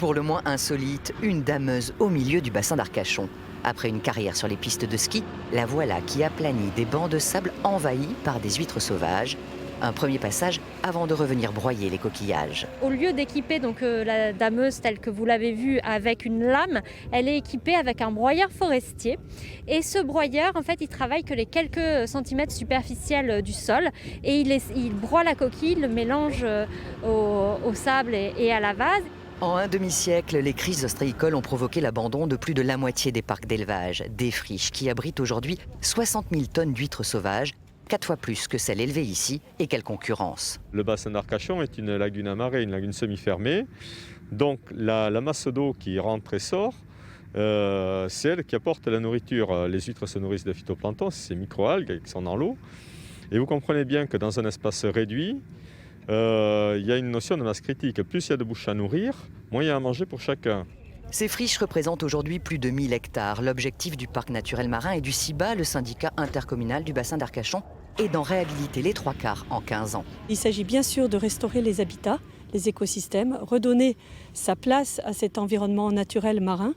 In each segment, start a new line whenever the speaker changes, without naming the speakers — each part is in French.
Pour le moins insolite, une dameuse au milieu du bassin d'Arcachon. Après une carrière sur les pistes de ski, la voilà qui aplanit des bancs de sable envahis par des huîtres sauvages. Un premier passage avant de revenir broyer les coquillages.
Au lieu d'équiper la dameuse telle que vous l'avez vue avec une lame, elle est équipée avec un broyeur forestier. Et ce broyeur, en fait, il travaille que les quelques centimètres superficiels du sol et il broie la coquille, le mélange au sable et à la vase.
En un demi-siècle, les crises ostréicoles ont provoqué l'abandon de plus de la moitié des parcs d'élevage, des friches qui abritent aujourd'hui 60 000 tonnes d'huîtres sauvages, 4 fois plus que celles élevées ici, et quelle concurrence.
Le bassin d'Arcachon est une lagune amarrée, une lagune semi-fermée. Donc la masse d'eau qui rentre et sort, c'est elle qui apporte la nourriture. Les huîtres se nourrissent de phytoplancton, c'est ces microalgues qui sont dans l'eau. Et vous comprenez bien que dans un espace réduit, il y a une notion de masse critique. Plus il y a de bouches à nourrir, moins il y a à manger pour chacun.
Ces friches représentent aujourd'hui plus de 1000 hectares. L'objectif du parc naturel marin et du CIBA, le syndicat intercommunal du bassin d'Arcachon, est d'en réhabiliter les 3/4 en 15 ans.
Il s'agit bien sûr de restaurer les habitats, les écosystèmes, redonner sa place à cet environnement naturel marin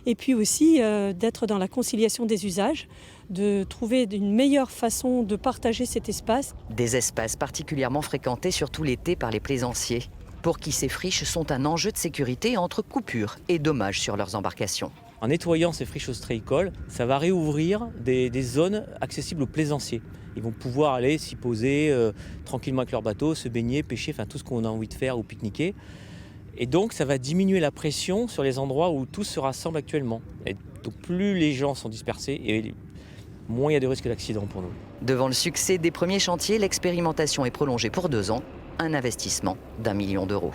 et puis aussi d'être dans la conciliation des usages, de trouver une meilleure façon de partager cet espace.
Des espaces particulièrement fréquentés surtout l'été par les plaisanciers, pour qui ces friches sont un enjeu de sécurité entre coupures et dommages sur leurs embarcations.
En nettoyant ces friches ostréicoles, ça va réouvrir des zones accessibles aux plaisanciers. Ils vont pouvoir aller s'y poser tranquillement avec leur bateau, se baigner, pêcher, enfin tout ce qu'on a envie de faire ou pique-niquer. Et donc ça va diminuer la pression sur les endroits où tout se rassemble actuellement. Et donc plus les gens sont dispersés, et moins il y a de risques d'accident pour nous.
Devant le succès des premiers chantiers, l'expérimentation est prolongée pour 2 ans, un investissement d'1 million d'euros.